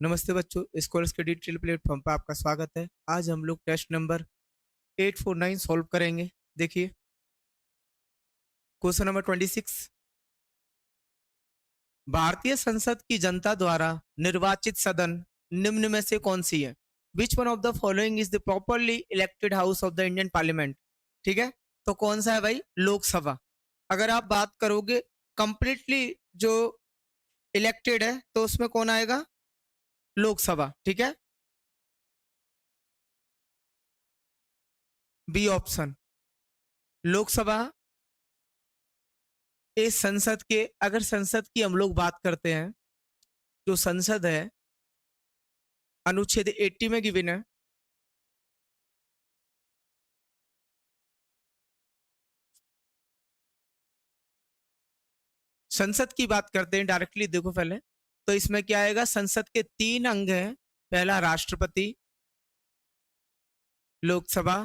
नमस्ते बच्चों, स्कॉलर्स के डिजिटल प्लेटफॉर्म पर आपका स्वागत है। आज हम लोग टेस्ट नंबर 849 सॉल्व करेंगे। देखिए क्वेश्चन नंबर 26। भारतीय संसद की जनता द्वारा निर्वाचित सदन निम्न में से कौन सी है? Which one of the following is the properly elected house of the Indian parliament? ठीक है, तो कौन सा है भाई? लोकसभा। अगर आप बात करोगे कंप्लीटली जो इलेक्टेड है तो उसमें कौन आएगा? लोकसभा। ठीक है, बी ऑप्शन लोकसभा। इस संसद के, अगर संसद की हम लोग बात करते हैं, जो संसद है अनुच्छेद 80 में गिवन है। संसद की बात करते हैं डायरेक्टली, देखो पहले तो इसमें क्या आएगा? संसद के 3 अंग हैं। पहला राष्ट्रपति, लोकसभा,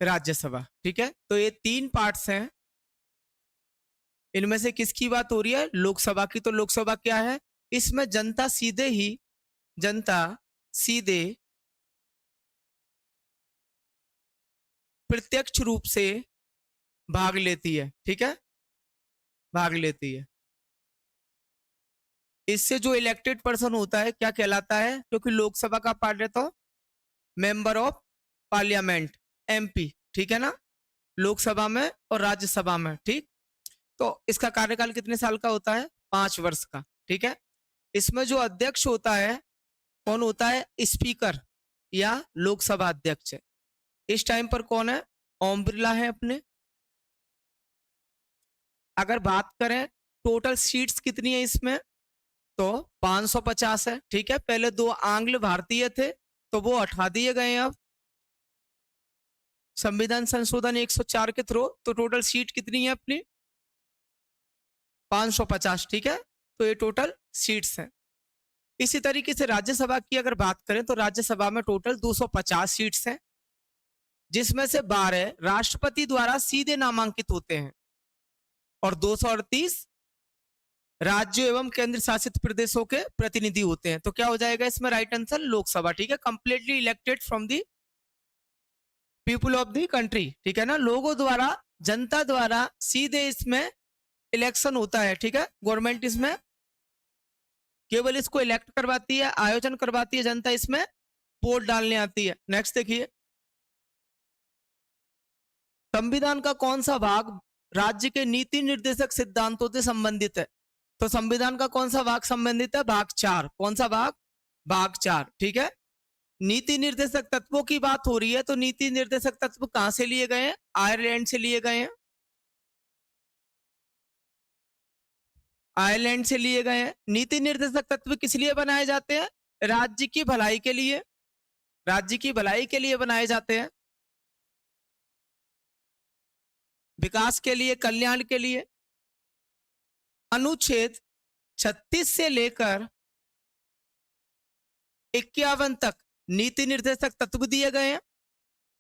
राज्यसभा। ठीक है, तो ये 3 पार्ट्स हैं। इनमें से किसकी बात हो रही है? लोकसभा की। तो लोकसभा क्या है? इसमें जनता सीधे प्रत्यक्ष रूप से भाग लेती है। ठीक है, भाग लेती है। इससे जो इलेक्टेड पर्सन होता है क्या कहलाता है? क्योंकि लोकसभा का पार्ट है तो मेंबर ऑफ पार्लियामेंट, एमपी। ठीक है ना, लोकसभा में और राज्यसभा में। ठीक, तो इसका कार्यकाल कितने साल का होता है? 5 वर्ष का। ठीक है, इसमें जो अध्यक्ष होता है कौन होता है? स्पीकर या लोकसभा अध्यक्ष है। इस टाइम पर कौन है? ओम बिरला है अपने। अगर बात करें टोटल सीट्स कितनी है इसमें, तो 550 है। ठीक है, पहले 2 आंग्ल भारतीय थे तो वो हटा दिए गए हैं अब संविधान संशोधन 104 के थ्रू। तो टोटल सीट कितनी है अपनी? 550। ठीक है, तो ये टोटल सीट्स हैं। इसी तरीके से राज्यसभा की अगर बात करें तो राज्यसभा में टोटल 250 सीट्स हैं, जिसमें से 12 राष्ट्रपति द्वारा सीधे नामांकित होते हैं और 238 राज्यों एवं केंद्र शासित प्रदेशों के प्रतिनिधि होते हैं। तो क्या हो जाएगा इसमें? Right answer Lok Sabha. ठीक है, completely elected from the people of the country. ठीक है ना, लोगों द्वारा, जनता द्वारा सीधे इसमें इलेक्शन होता है। ठीक है, गवर्नमेंट इसमें केवल इसको इलेक्ट करवाती है, आयोजन करवाती है, जनता इसमें वोट डालने आती है। नेक्स्ट देखिए, संविधान का कौन सा भाग राज्य के नीति निर्देशक सिद्धांतों से संबंधित है? तो संविधान का कौन सा भाग संबंधित है? भाग 4। कौन सा भाग? भाग 4। ठीक है, नीति निर्देशक तत्वों की बात हो रही है तो नीति निर्देशक तत्व कहां से लिए गए हैं? आयरलैंड से लिए गए हैं। आयरलैंड से लिए गए हैं। नीति निर्देशक तत्व किस लिए बनाए जाते हैं? राज्य की भलाई के लिए, राज्य की भलाई के लिए बनाए जाते हैं, विकास के लिए, कल्याण के लिए। अनुच्छेद 36 से लेकर 51 तक नीति निर्देशक तत्व दिए गए हैं।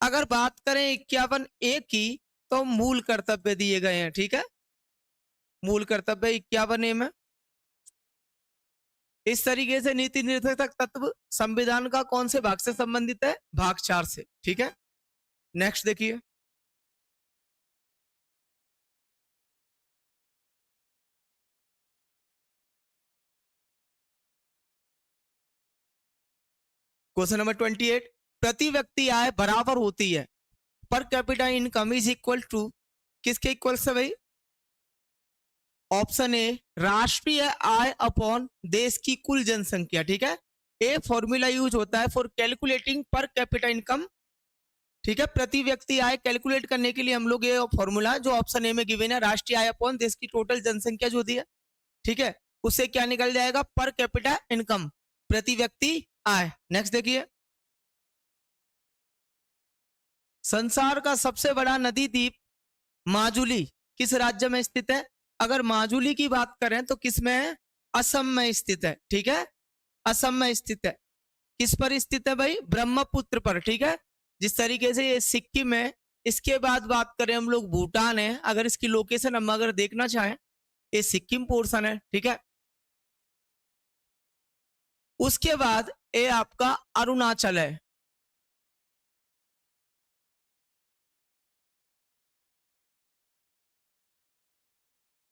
अगर बात करें 51A की तो मूल कर्तव्य दिए गए हैं। ठीक है, मूल कर्तव्य 51A में। इस तरीके से नीति निर्देशक तत्व संविधान का कौन से भाग से संबंधित है? भाग 4 से। ठीक है, नेक्स्ट देखिए, क्वेश्चन नंबर 28। प्रति व्यक्ति आय बराबर होती है, per capita income is equal to, किसके इक्वल से भाई? ऑप्शन ए राष्ट्रीय आय अपॉन देश की कुल जनसंख्या। ठीक है, ए फॉर्मूला यूज होता है फॉर कैलकुलेटिंग पर कैपिटा इनकम। ठीक है, प्रति व्यक्ति आय कैलकुलेट करने के लिए हम लोग ये फॉर्मूला जो ऑप्शन ए में गिवन है, राष्ट्रीय आय अपॉन देश की टोटल जनसंख्या जो दी है, ठीक है, उससे क्या निकल जाएगा? पर कैपिटा इनकम, प्रति व्यक्ति आय। नेक्स्ट देखिए, संसार का सबसे बड़ा नदी द्वीप माजुली किस राज्य में स्थित है? अगर माजुली की बात करें तो किस में है? असम में स्थित है। ठीक है, असम में स्थित है। किस पर स्थित है भाई? ब्रह्मपुत्र पर। ठीक है, जिस तरीके से ये सिक्किम है, इसके बाद बात करें हम लोग भूटान है। अगर इसकी लोकेशन हम अगर देखना चाहें, ये सिक्किम पोर्शन है। ठीक है, उसके बाद ये आपका अरुणाचल है।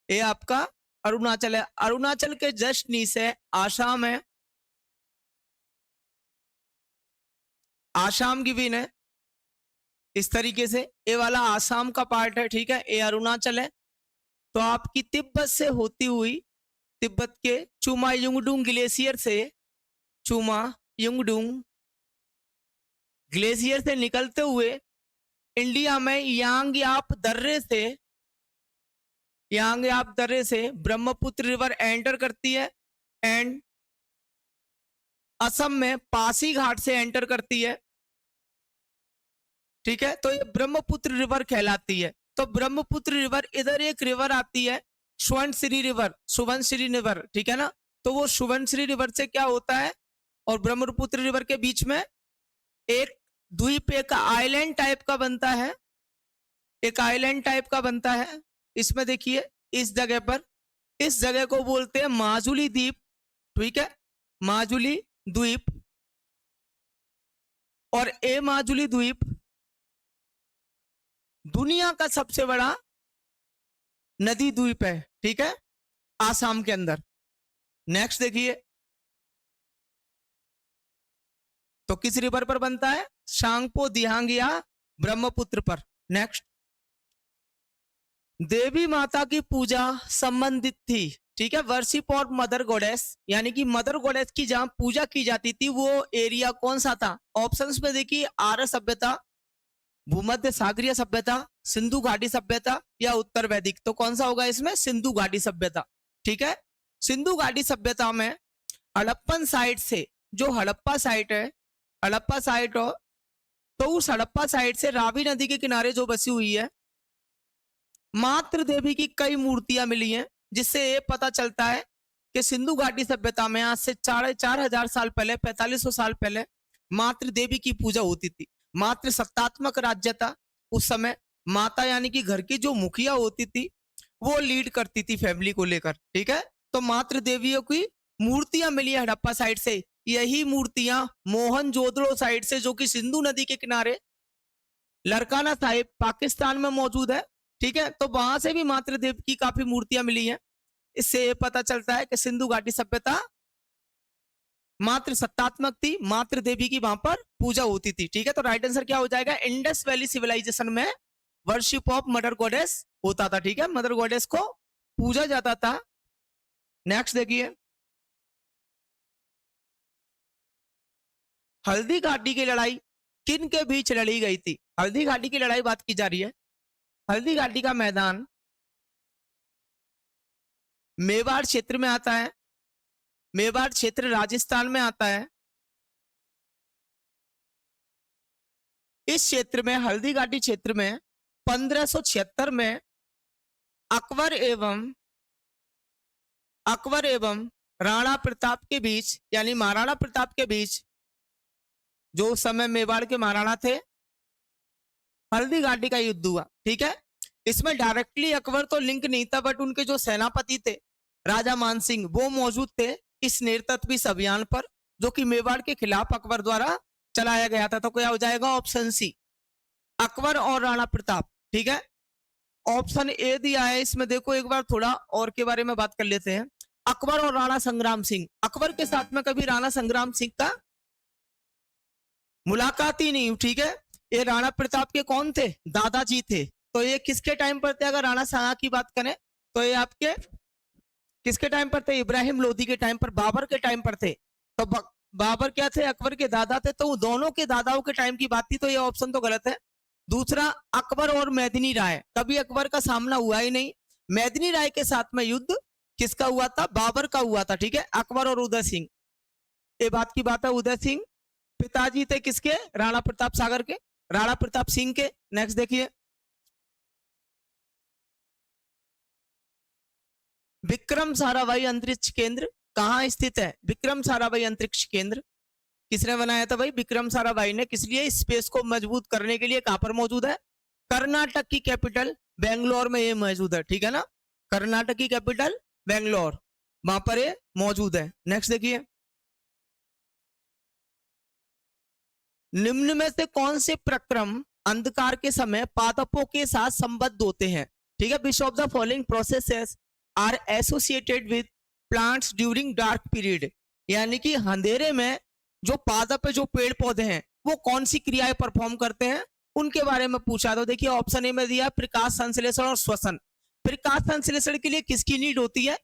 ये आपका अरुणाचल है। अरुणाचल के जस्ट नीचे आसाम है, आसाम गिवन है इस तरीके से। ये वाला आसाम का पार्ट है, ठीक है, ये अरुणाचल है। तो आपकी तिब्बत से होती हुई, तिब्बत के चुमा युंगडुंग ग्लेशियर से, चुमा युंगडुंग ग्लेशियर से निकलते हुए इंडिया में यांगयाप दर्रे से ब्रह्मपुत्र रिवर एंटर करती है एंड असम में पासी घाट से एंटर करती है, ठीक है। तो ये ब्रह्मपुत्र रिवर कहलाती है। तो ब्रह्मपुत्र रिवर, इधर एक रिवर आती है सुवर्णश्री रिवर, ठीक है ना। तो वो सुवर्णश्री रिवर से क्या होता है, और ब्रह्मपुत्र रिवर के बीच में एक द्वीप, एक आइलैंड टाइप का बनता है, एक आइलैंड टाइप का बनता है। इसमें देखिए इस जगह पर, इस जगह को बोलते हैं माजुली द्वीप, ठीक है, माजुली द्वीप। और ये माजुली द्वीप दुनिया का सबसे बड़ा नदी द्वीप है, ठीक है, आसाम के अंदर। नेक्स्ट देखिए, तो किस रिवर पर बनता है, सांगपो दिहांग या ब्रह्मपुत्र पर। नेक्स्ट, देवी माता की पूजा संबंधित थी, ठीक है, वर्शिप ऑफ मदर गॉडेस, यानी कि मदर गॉडेस की जहां पूजा की जाती थी वो एरिया कौन सा था। ऑप्शंस में देखिए, आर्य सभ्यता, भूमध्य सागरीय सभ्यता, सिंधु घाटी सभ्यता या उत्तर वैदिक। तो कौन सा होगा इसमें, सिंधु घाटी सभ्यता, ठीक है। सिंधु घाटी सभ्यता में हड़प्पन साइट से, जो हड़प्पा साइट है, हड़प्पा साइट हो, तो उस हड़प्पा साइट से रावी नदी के किनारे जो बसी हुई है, मातृ देवी की कई मूर्तियां मिली हैं, जिससे ये पता चलता है कि सिंधु घाटी सभ्यता में आज से 4,000 साल पहले, 4500 साल पहले मातृ देवी की पूजा होती थी। मातृ सत्तात्मक राज्य था उस समय। माता यानी कि घर की जो मुखिया होती थी वो लीड करती थी फैमिली को लेकर, ठीक है। तो मातृ देवियों की मूर्तियां मिली है हड़प्पा साइड से। यही मूर्तियां मोहनजोदड़ो साइड से, जो कि सिंधु नदी के किनारे लरकाना साहिब पाकिस्तान में मौजूद है, ठीक है, तो वहां से भी मातृदेव की काफी मूर्तियां मिली हैं। इससे ये पता चलता है कि सिंधु घाटी सभ्यता मातृ सत्तात्मक थी, मातृ देवी की वहां पर पूजा होती थी, ठीक है। तो राइट आंसर क्या हो जाएगा, इंडस वैली सिविलाइजेशन में वर्शिप ऑफ मदर गॉडेस होता था, ठीक है, मदर गॉडेस को पूजा जाता था। नेक्स्ट देखिए, हल्दी घाटी की लड़ाई किन के बीच लड़ी गई थी। हल्दी घाटी की लड़ाई बात की जा रही है। हल्दी घाटी का मैदान मेवाड़ क्षेत्र में आता है, मेवाड़ क्षेत्र राजस्थान में आता है। इस क्षेत्र में, हल्दी घाटी क्षेत्र में 1576 में अकबर एवं राणा प्रताप के बीच, यानी महाराणा प्रताप के बीच, जो उस समय मेवाड़ के महाराणा थे, हल्दी घाटी का युद्ध हुआ, ठीक है। इसमें डायरेक्टली अकबर तो लिंक नहीं था, बट उनके जो सेनापति थे राजा मानसिंह, वो मौजूद थे इस नेतृत्व इस अभियान पर, जो कि मेवाड़ के खिलाफ अकबर द्वारा चलाया गया था। तो क्या हो जाएगा, ऑप्शन सी, अकबर और राणा प्रताप, ठीक है। ऑप्शन ए दिया है इसमें, देखो एक बार थोड़ा और के बारे में बात कर लेते हैं। अकबर और राणा संग्राम सिंह, अकबर के साथ में कभी राणा संग्राम सिंह का मुलाकात ही नहीं, ठीक है। ये राणा प्रताप के कौन थे, दादाजी थे। तो ये किसके टाइम पर थे, अगर राणा सांगा की बात करें तो ये आपके किसके टाइम पर थे, इब्राहिम लोदी के टाइम पर, बाबर के टाइम पर थे। तो बाबर क्या थे, अकबर के दादा थे, तो दोनों के दादाओं के टाइम की बात थी, तो ये ऑप्शन तो गलत है। दूसरा, अकबर और मेदिनी राय, कभी अकबर का सामना हुआ ही नहीं। मेदिनी राय के साथ में युद्ध किसका हुआ था, बाबर का हुआ था, ठीक है। अकबर और उदय सिंह, ये बात की बात है। उदय सिंह पिताजी थे किसके, राणा प्रताप सागर के, राणा प्रताप सिंह के। नेक्स्ट देखिए, विक्रम साराभाई अंतरिक्ष केंद्र कहाँ स्थित है। विक्रम साराभाई अंतरिक्ष केंद्र किसने बनाया था भाई, विक्रम साराभाई ने। किस लिए, स्पेस को मजबूत करने के लिए। कहां पर मौजूद है, कर्नाटक की कैपिटल बेंगलोर में ये मौजूद है, ठीक है ना। कर्नाटक की कैपिटल बेंगलोर, वहां पर ये मौजूद है। नेक्स्ट देखिए, निम्न में से कौन से प्रक्रम अंधकार के समय पादपों के साथ संबद्ध होते हैं? ठीक है, which of the following processes are associated with plants during dark period? यानी कि अंधेरे में जो पादप है, जो पेड़ पौधे हैं, वो कौन सी क्रियाएं परफॉर्म करते हैं, उनके बारे में पूछा। तो देखिए ऑप्शन ए में दिया प्रकाश संश्लेषण और श्वसन। प्रकाश संश्लेषण के लिए किसकी नीड होती है?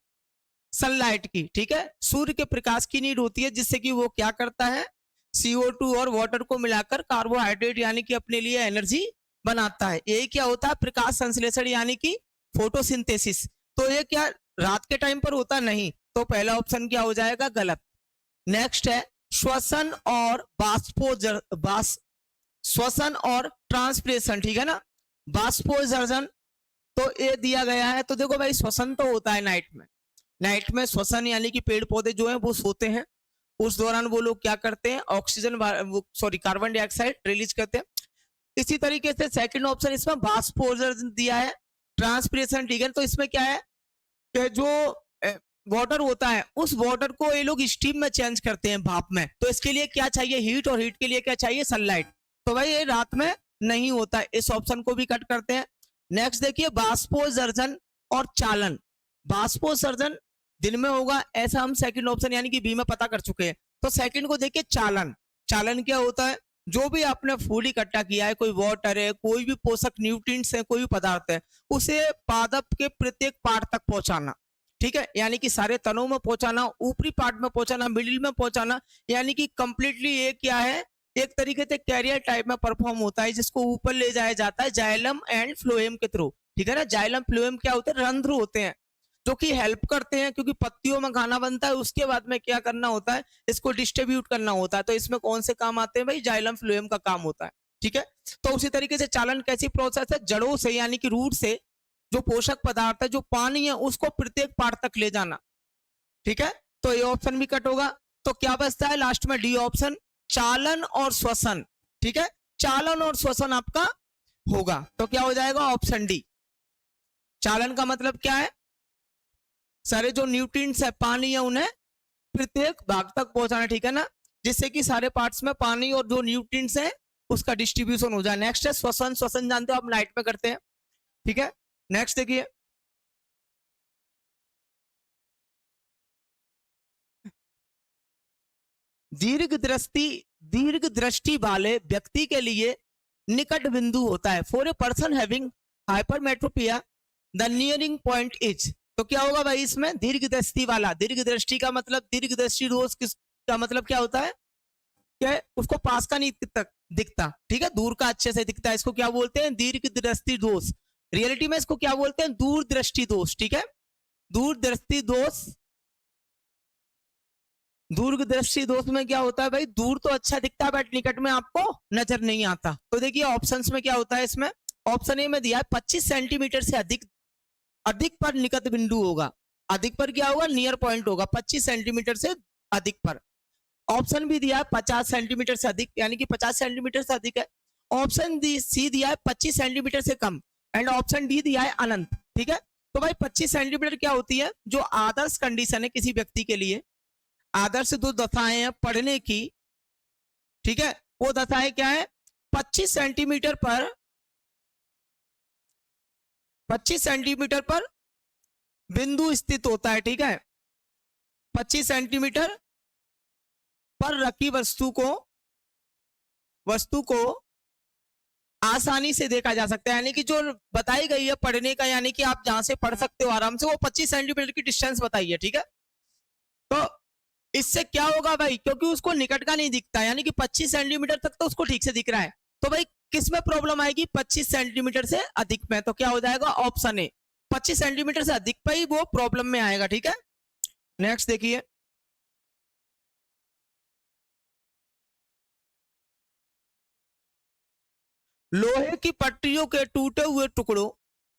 सनलाइट की। ठीक है, सूर्य के प्रकाश की नीड होती है, जिससे कि वो क्या करता है, CO2 और वाटर को मिलाकर कार्बोहाइड्रेट यानी कि अपने लिए एनर्जी बनाता है। यही क्या होता है प्रकाश संश्लेषण यानी कि फोटोसिंथेसिस। तो ये क्या रात के टाइम पर होता नहीं, तो पहला ऑप्शन क्या हो जाएगा, गलत। नेक्स्ट है श्वसन और श्वसन और ट्रांसप्रेशन। ठीक है ना, बाष्पोत्सर्जन तो ये दिया गया है। तो देखो भाई श्वसन तो होता है नाइट में, नाइट में श्वसन यानी कि पेड़ पौधे जो हैं वो सोते हैं, उस दौरान वो लोग क्या करते हैं, ऑक्सीजन कार्बन डाइऑक्साइड रिलीज करते हैं। इसी तरीके से सेकंड ऑप्शन इसमें बाष्पोत्सर्जन दिया है, ट्रांसपिरेशन। ठीक है, तो इसमें क्या है कि जो वाटर होता है उस वाटर को ये लोग स्टीम में चेंज करते हैं, भाप में। तो इसके लिए क्या चाहिए, हीट, और हीट के लिए क्या चाहिए, सनलाइट। तो भाई ये रात में नहीं होता है, इस ऑप्शन को भी कट करते हैं। नेक्स्ट देखिए बाष्पोत्सर्जन और चालन। बाष्पोत्सर्जन दिन में होगा, ऐसा हम सेकंड ऑप्शन यानी कि बी में पता कर चुके हैं। तो सेकंड को देखिए चालन। चालन क्या होता है, जो भी आपने फूड इकट्ठा किया है, कोई वाटर है, कोई भी पोषक न्यूट्रिएंट्स है, कोई भी पदार्थ है, उसे पादप के प्रत्येक पार्ट तक पहुंचाना। ठीक है, यानी कि सारे तनों में पहुंचाना, ऊपरी पार्ट में पहुंचाना, मिडिल में पहुंचाना, यानी कि कंप्लीटली ये क्या है, एक तरीके से कैरियर टाइप में परफॉर्म होता है, जिसको ऊपर ले जाया जाता है जाइलम एंड फ्लोएम के थ्रू। ठीक है ना, जाइलम फ्लोएम क्या होते हैं, रंध्र होते हैं जो कि हेल्प करते हैं, क्योंकि पत्तियों में खाना बनता है, उसके बाद में क्या करना होता है, इसको डिस्ट्रीब्यूट करना होता है। तो इसमें कौन से काम आते हैं भाई, जाइलम फ्लोएम का काम होता है। ठीक है, तो उसी तरीके से चालन कैसी प्रोसेस है, जड़ों से यानी कि रूट से जो पोषक पदार्थ है, जो पानी है, उसको प्रत्येक पार्ट तक ले जाना। ठीक है, तो ये ऑप्शन भी कट होगा। तो क्या बचता है लास्ट में, डी ऑप्शन, चालन और श्वसन। ठीक है, चालन और श्वसन आपका होगा, तो क्या हो जाएगा, ऑप्शन डी। चालन का मतलब क्या है, सारे जो न्यूट्रिएंट्स है, पानी है, उन्हें प्रत्येक भाग तक पहुंचाना। ठीक है ना, जिससे कि सारे पार्ट्स में पानी और जो न्यूट्रिएंट्स है उसका डिस्ट्रीब्यूशन हो जाए। नेक्स्ट है श्वसन। श्वसन जानते हो आप, नाइट में करते हैं। ठीक है, नेक्स्ट देखिए दीर्घ दृष्टि वाले व्यक्ति के लिए निकट बिंदु होता है। For a person having hypermetropia the nearing point is. तो क्या होगा भाई इसमें, दीर्घ दृष्टि वाला। दीर्घ दृष्टि का मतलब, दीर्घ दृष्टि दोष किसका मतलब क्या होता है, क्या उसको पास का नहीं दिखता। ठीक है, दूर का अच्छे से दिखता है, इसको क्या बोलते हैं, दीर्घ दृष्टि दोष। रियलिटी में इसको क्या बोलते हैं, दूरदृष्टि दोष। ठीक है, दूरदृष्टि दोष। दूरदृष्टि दोष में क्या होता है भाई, दूर तो अच्छा दिखता है बट निकट में आपको नजर नहीं आता। तो देखिए ऑप्शंस में क्या होता है, इसमें ऑप्शन ए में दिया है 25 सेंटीमीटर से अधिक पर निकट बिंदु होगा। अधिक पर क्या होगा, नियर पॉइंट होगा, 25 सेंटीमीटर से अधिक पर। ऑप्शन भी दिया है 50 सेंटीमीटर से अधिक, यानी कि 50 सेंटीमीटर से अधिक है। ऑप्शन सी दिया है 25 सेंटीमीटर से कम, एंड ऑप्शन डी दिया है अनंत। ठीक है, तो भाई 25 सेंटीमीटर क्या होती है, जो आदर्श कंडीशन है किसी व्यक्ति के लिए, आदर्श दो दशाएं हैं पढ़ने की। ठीक है, वो दशाएं क्या है, 25 सेंटीमीटर पर 25 सेंटीमीटर पर बिंदु स्थित होता है। ठीक है, 25 सेंटीमीटर पर रखी वस्तु को आसानी से देखा जा सकता है, यानी कि जो बताई गई है पढ़ने का, यानी कि आप जहां से पढ़ सकते हो आराम से, वो 25 सेंटीमीटर की डिस्टेंस बताई है। ठीक है, तो इससे क्या होगा भाई, क्योंकि उसको निकट का नहीं दिखता, यानी कि 25 सेंटीमीटर तक तो उसको ठीक से दिख रहा है। तो भाई किस में प्रॉब्लम आएगी, 25 सेंटीमीटर से अधिक में। तो क्या हो जाएगा, ऑप्शन ए, 25 सेंटीमीटर से अधिक पे ही वो प्रॉब्लम में आएगा। ठीक है, नेक्स्ट देखिए लोहे की पट्टियों के टूटे हुए टुकड़ों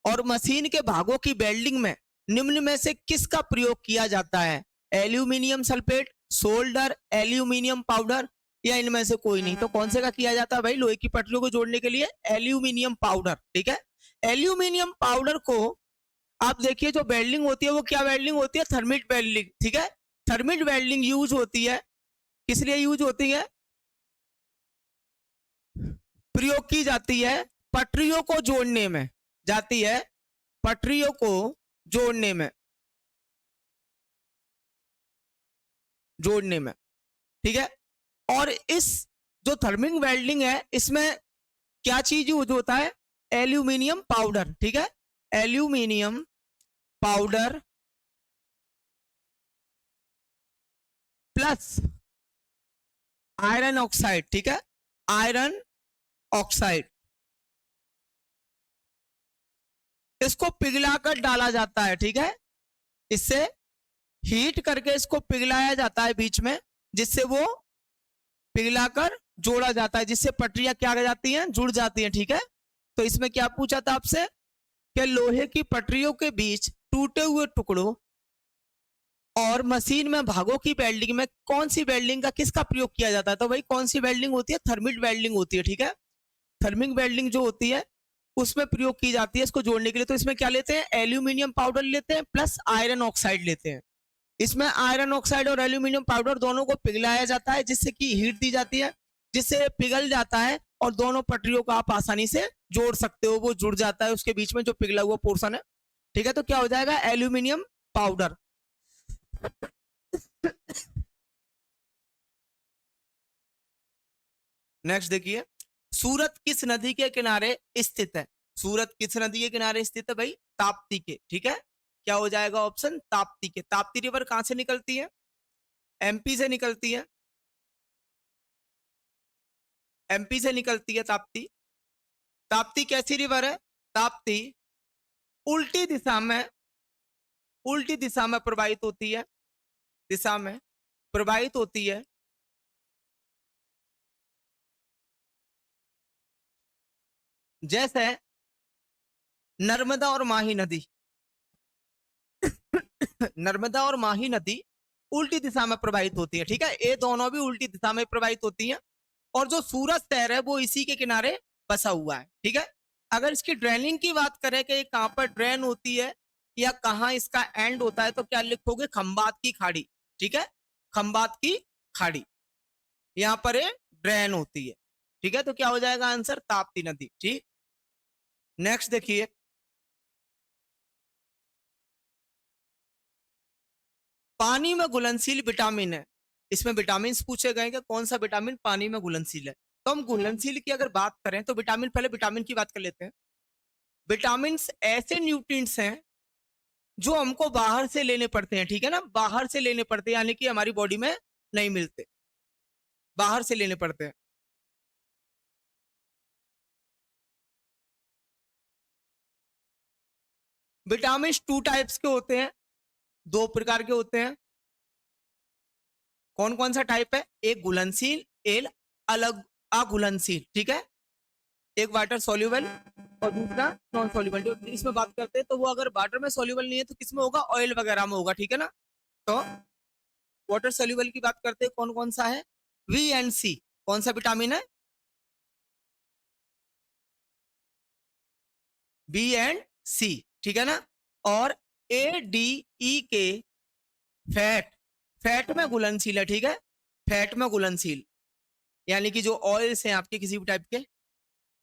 और मशीन के भागों की वेल्डिंग में निम्न में से किसका प्रयोग किया जाता है, aluminium sulphate, solder, aluminium powder, या इनमें से कोई नहीं। तो कौन से का किया जाता है भाई, लोहे की पटरियों को जोड़ने के लिए एल्यूमिनियम पाउडर। ठीक है, एल्यूमिनियम पाउडर को आप देखिए जो वेल्डिंग होती है वो क्या वेल्डिंग होती है, थर्मिट वेल्डिंग। ठीक है, थर्मिट वेल्डिंग यूज होती है, किस लिए यूज होती है, प्रयोग की जाती है पटरियों को जोड़ने में, जाती है पटरियों को जोड़ने में, जोड़ने में, ठीक है। और इस जो थर्मिक वेल्डिंग है इसमें क्या चीज यूज होता है, एल्यूमिनियम पाउडर, ठीक है, aluminium powder plus iron oxide, ठीक है, आयरन ऑक्साइड, इसको पिघलाकर डाला जाता है, ठीक है, इससे हीट करके इसको पिघलाया जाता है बीच में, जिससे वो पिघलाकर जोड़ा जाता है, जिससे पटरियां क्या हो जाती हैं, जुड़ जाती हैं, ठीक है। तो इसमें क्या पूछा था आपसे कि लोहे की पटरियों के बीच टूटे हुए टुकड़ों और मशीन में भागों की वेल्डिंग में कौन सी वेल्डिंग का किसका प्रयोग किया जाता है, तो भाई कौन सी वेल्डिंग होती है, थर्मिक वेल्डिंग होती है, ठीक है। थर्मिक वेल्डिंग जो होती है उसमें प्रयोग की जाती है इसको जोड़ने के लिए। तो इसमें क्या लेते हैं, एल्यूमिनियम पाउडर लेते हैं प्लस आयरन ऑक्साइड लेते हैं। इसमें आयरन ऑक्साइड और एल्यूमिनियम पाउडर दोनों को पिघलाया जाता है, जिससे कि हीट दी जाती है, जिससे पिघल जाता है और दोनों पटरियों को आप आसानी से जोड़ सकते हो, वो जुड़ जाता है उसके बीच में जो पिघला हुआ पोर्शन है, ठीक है। तो क्या हो जाएगा, एल्यूमिनियम पाउडर। नेक्स्ट देखिए, सूरत किस नदी के किनारे स्थित है, सूरत किस नदी के किनारे स्थित है भाई, ताप्ती के, ठीक है। क्या हो जाएगा ऑप्शन, ताप्ती के। ताप्ती रिवर कहां से निकलती है, एमपी से निकलती है, एमपी से निकलती है ताप्ती। ताप्ती कैसी रिवर है, ताप्ती उल्टी दिशा में, उल्टी दिशा में प्रवाहित होती है, दिशा में प्रवाहित होती है, जैसे नर्मदा और माही नदी। नर्मदा और माही नदी उल्टी दिशा में प्रवाहित होती है, ठीक है, ये दोनों भी उल्टी दिशा में प्रवाहित होती हैं। और जो सूरत शहर है वो इसी के किनारे बसा हुआ है, ठीक है। अगर इसकी ड्रेनिंग की बात करें कि कहां पर ड्रेन होती है या कहां इसका एंड होता है, तो क्या लिखोगे, खंबात की खाड़ी, ठीक है, खंबात की खाड़ी, यहां पर ड्रेन होती है, ठीक है। तो क्या हो जाएगा आंसर, ताप्ती नदी, ठीक। नेक्स्ट देखिए, पानी में घुलनशील विटामिन है, इसमें विटामिन पूछे गए कि कौन सा विटामिन पानी में घुलनशील है। तो हम घुलनशील की अगर बात करें तो विटामिन, पहले विटामिन की बात कर लेते हैं। विटामिन ऐसे न्यूट्रिएंट्स हैं जो हमको बाहर से लेने पड़ते हैं, ठीक है ना, बाहर से लेने पड़ते हैं, यानी कि हमारी बॉडी में नहीं मिलते, बाहर से लेने पड़ते हैं। विटामिन टू टाइप्स के होते हैं, दो प्रकार के होते हैं। कौन कौन सा टाइप है, एक घुलनशील, एक अलग अघुलनशील, ठीक है, एक वाटर सॉल्युबल और दूसरा नॉन सॉल्युबल। जो इसमें बात करते हैं तो वो अगर वाटर में सॉल्युबल नहीं है तो किसमें होगा, ऑयल वगैरह में होगा, ठीक है ना। तो वाटर सॉल्युबल की बात करते हैं, कौन कौन सा है, वी एंड सी, कौन सा विटामिन है, बी एंड सी, ठीक है ना। और ए डी ई के फैट, फैट में घुलनशील है, ठीक है, फैट में घुलनशील, यानी कि जो ऑयल्स हैं आपके किसी भी टाइप के,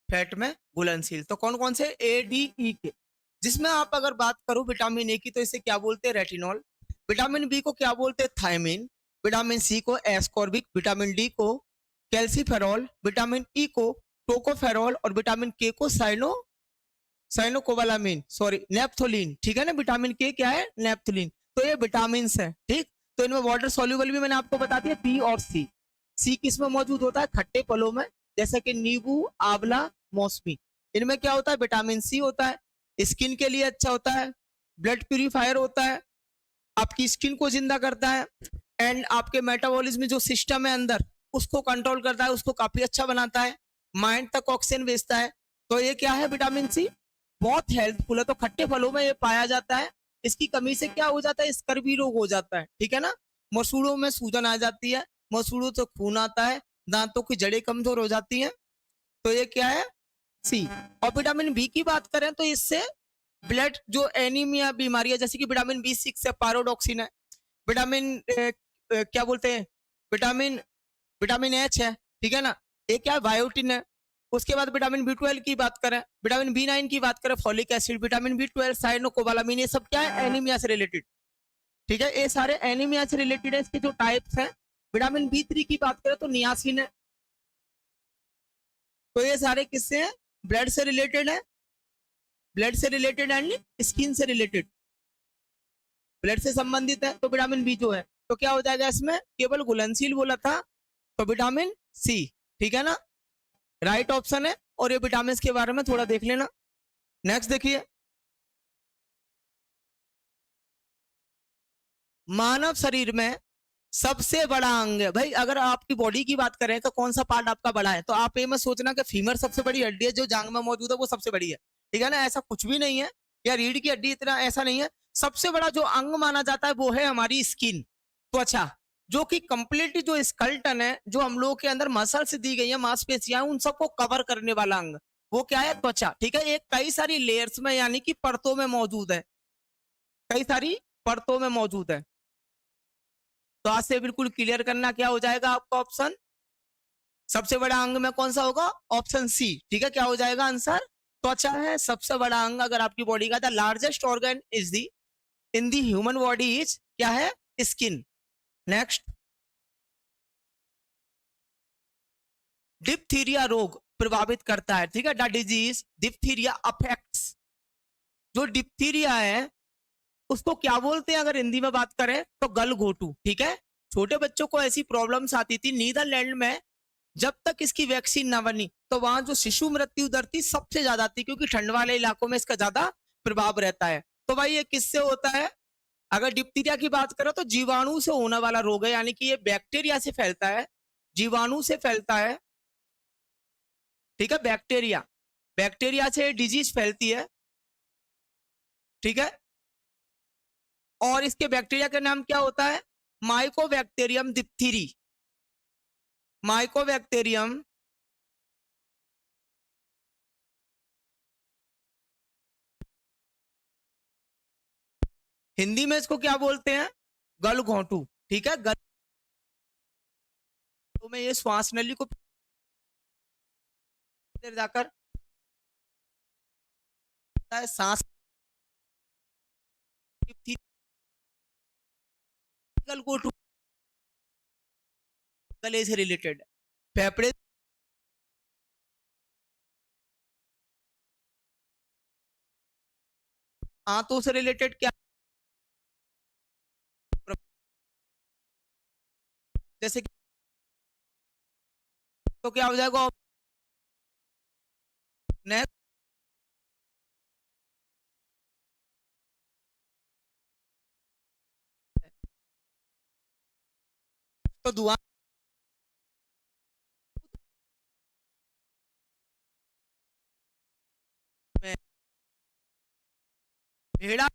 फैट में घुलनशील। तो कौन कौन से, ए डी ई के। जिसमें आप अगर बात करो विटामिन ए की तो इसे क्या बोलते हैं, रेटिनॉल। विटामिन बी को क्या बोलते हैं, थायमिन। विटामिन सी को एस्कॉर्बिक, विटामिन डी को कैल्सीफेरॉल, विटामिन ई को टोकोफेरॉल और विटामिन के को साइनोकोबालामिन, सॉरी नेप्थोलिन, ठीक है ना। विटामिन के क्या है, नेप्थोलिन। तो ये विटामिन है, ठीक। तो इनमें वाटर सॉल्युबल भी मैंने आपको बता दिया, बी और सी। सी किस में मौजूद होता है, खट्टे फलों में, जैसे कि नींबू, आंवला, मौसमी। इनमें क्या होता है, विटामिन सी होता है, स्किन के लिए अच्छा होता है, ब्लड प्यूरिफायर होता है, आपकी स्किन को जिंदा करता है, एंड आपके मेटाबॉलिज्म जो सिस्टम है अंदर उसको कंट्रोल करता है, उसको काफी अच्छा बनाता है, माइंड तक ऑक्सीजन भेजता है। तो ये क्या है, विटामिन सी बहुत हेल्पफुल है। तो खट्टे फलों में ये पाया जाता है। इसकी कमी से क्या हो जाता है, स्कर्वी रोग हो जाता है, ठीक है ना। मसूड़ों में सूजन आ जाती है, मसूड़ों से खून आता है, दांतों की जड़ें कमजोर हो जाती हैं। तो ये क्या है, सी। और विटामिन बी की बात करें तो इससे ब्लड जो एनीमिया बीमारियां, जैसे कि विटामिन बी सिक्स है, पायरोडॉक्सिन है, विटामिन क्या बोलते हैं, विटामिन विटामिन एच है, ठीक है ना, ये क्या है, बायोटिन है, उसके बाद विटामिन बी 12 की बात करें, विटामिन बी 9 की बात करें, folic acid, vitamin B 12, cyanocobalamin, ये सब क्या है, एनीमिया से रिलेटेड। ठीक है, ये सारे एनीमिया से रिलेटेड है। इसके जो टाइप्स हैं, विटामिन बी 3 की बात करें तो नियासिन है। तो ये सारे किससे हैं, ब्लड से रिलेटेड है, ब्लड से रिलेटेड एंड स्किन से रिलेटेड, ब्लड से संबंधित है। तो विटामिन बी जो है, तो क्या हो जाएगा इसमें, केवल घुलनशील बोला था तो विटामिन सी। ठीक है ना, राइट ऑप्शन है। और ये विटामिन के बारे में थोड़ा देख लेना। नेक्स्ट देखिए, मानव शरीर में सबसे बड़ा अंग है भाई। अगर आपकी बॉडी की बात करें तो कौन सा पार्ट आपका बड़ा है, तो आप ये मत सोचना कि फीमर सबसे बड़ी हड्डी है जो जांग में मौजूद है वो सबसे बड़ी है। ठीक है ना, ऐसा कुछ भी नहीं है, या रीढ़ की हड्डी, इतना ऐसा नहीं है। सबसे बड़ा जो अंग माना जाता है वो है हमारी स्किन, त्वचा, जो कि कंप्लीटली जो स्कल्टन है, जो हम लोगों के अंदर मसल्स दी गई है, मांसपेशियां, उन सबको कवर करने वाला अंग वो क्या है, त्वचा। ठीक है, एक कई सारी लेयर्स में यानी कि परतों में मौजूद है, कई सारी परतों में मौजूद है। तो आज से बिल्कुल क्लियर करना, क्या हो जाएगा आपका ऑप्शन, सबसे बड़ा अंग में कौन सा होगा, ऑप्शन सी। ठीक है, क्या हो जाएगा आंसर, त्वचा है सबसे बड़ा अंग। अगर आपकी बॉडी का the largest organ is the in the human body is क्या है, स्किन। नेक्स्ट, डिप्थीरिया रोग प्रभावित करता है। ठीक है, द डिजीज डिप्थीरिया अफेक्ट्स, जो डिप्थीरिया है उसको क्या बोलते हैं अगर हिंदी में बात करें तो गलघोटू। ठीक है, छोटे बच्चों को ऐसी प्रॉब्लम्स आती थी नीदरलैंड में, जब तक इसकी वैक्सीन ना बनी तो वहां जो शिशु मृत्यु दर थी सबसे ज्यादा थी, क्योंकि ठंड वाले इलाकों में इसका ज्यादा प्रभाव रहता है। तो भाई ये किससे होता है, अगर डिप्थीरिया की बात करो तो जीवाणु से होने वाला रोग है, यानी कि ये बैक्टीरिया से फैलता है, जीवाणु से फैलता है। ठीक है, बैक्टीरिया, बैक्टीरिया से डिजीज फैलती है। ठीक है, और इसके बैक्टीरिया का नाम क्या होता है, माइकोबैक्टीरियम डिप्थीरी, माइकोबैक्टीरियम हिंदी में इसको क्या बोलते हैं, गलघोंटू। ठीक है, गल में ये श्वास नली को अंदर जाकर सांस, गलघोंटू गले से रिलेटेड, फेफड़े आंतों से रिलेटेड क्या, जैसे कि, तो क्या हो जाएगा, नेक्स्ट, तो धुआं में भेड़ा है,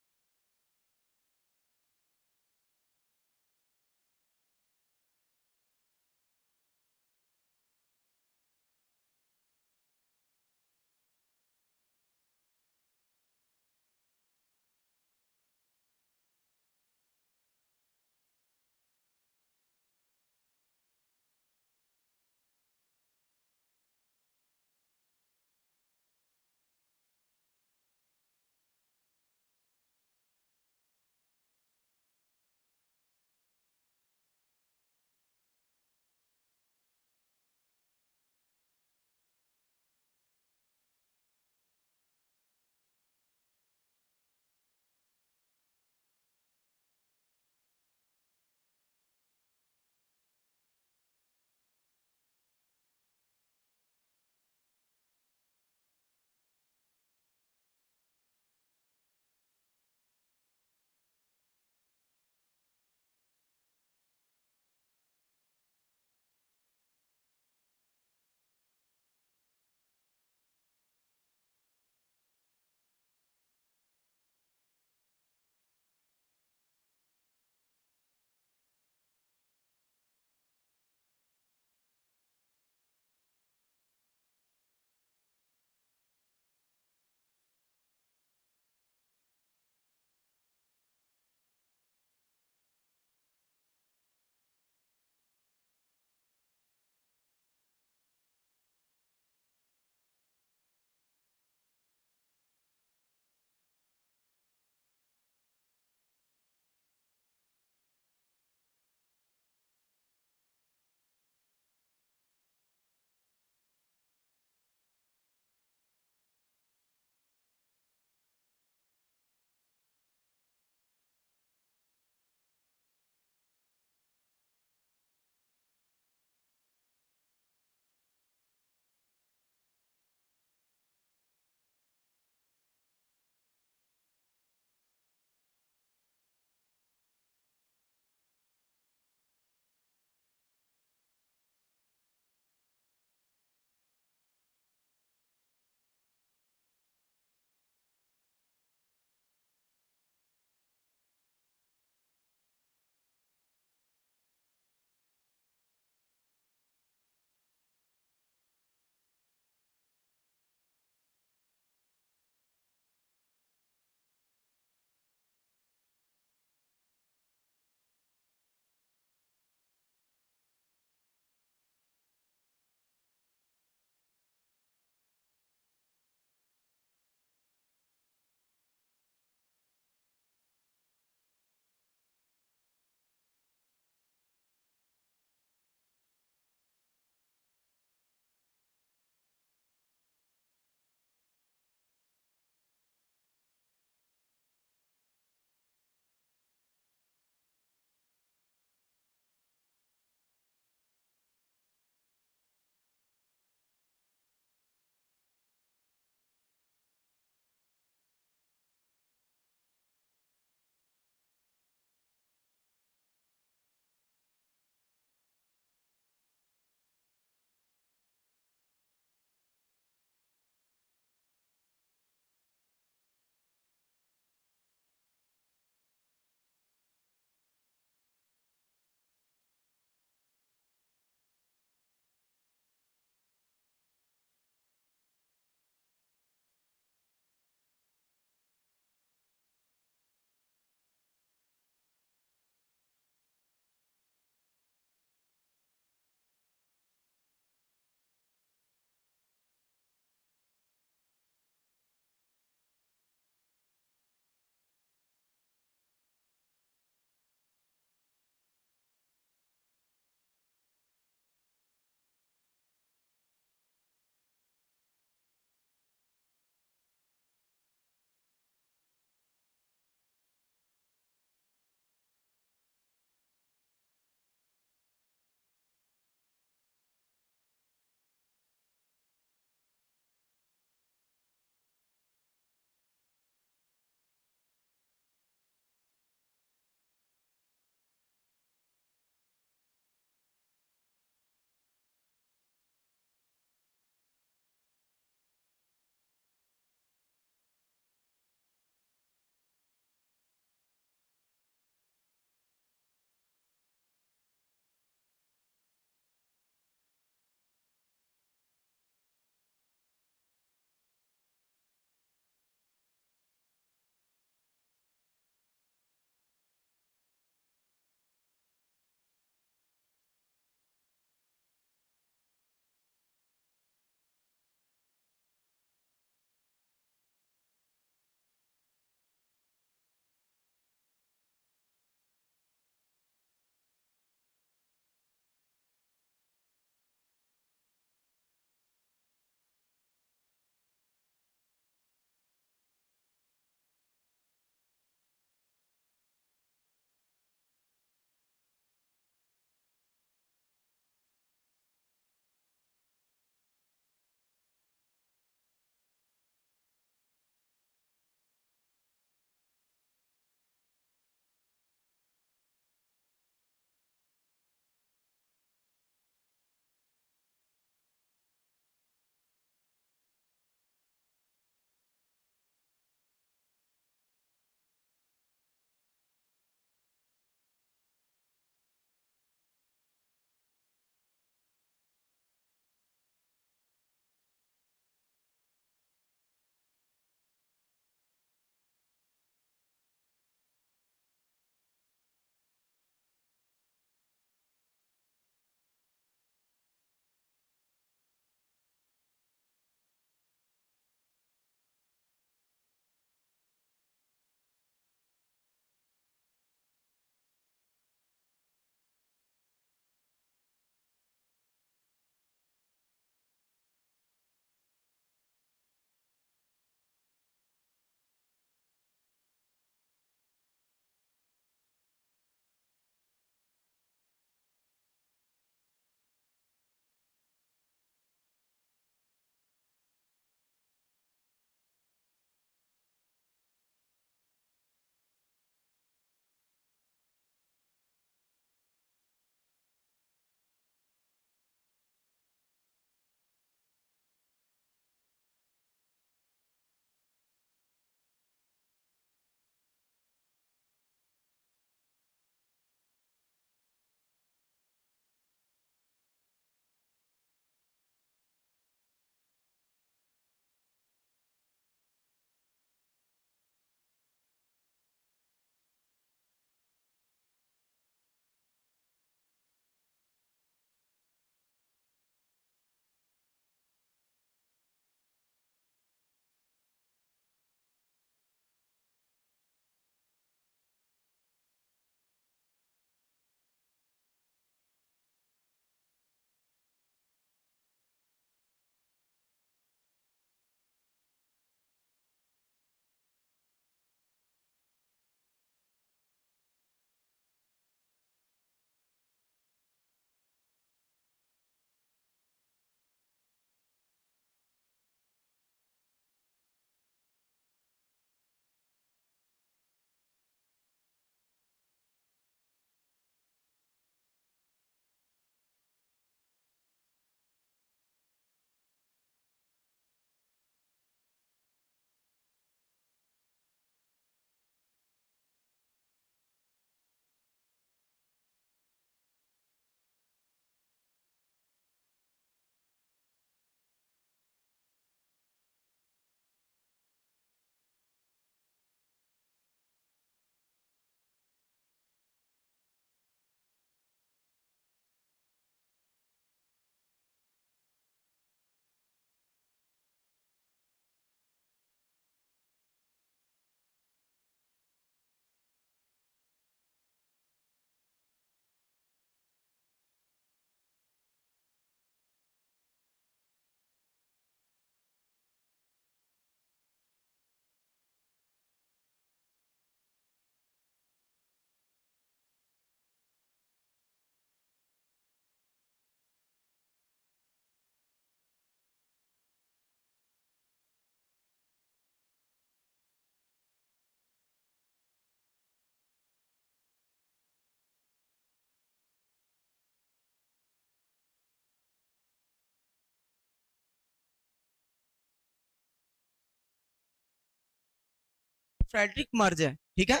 फ्रेडरिक मर्ज है, ठीक है।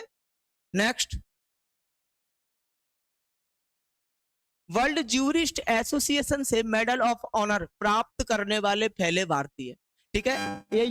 नेक्स्ट, वर्ल्ड ज्यूरिस्ट एसोसिएशन से मेडल ऑफ ऑनर प्राप्त करने वाले पहले भारतीय, ठीक है। ये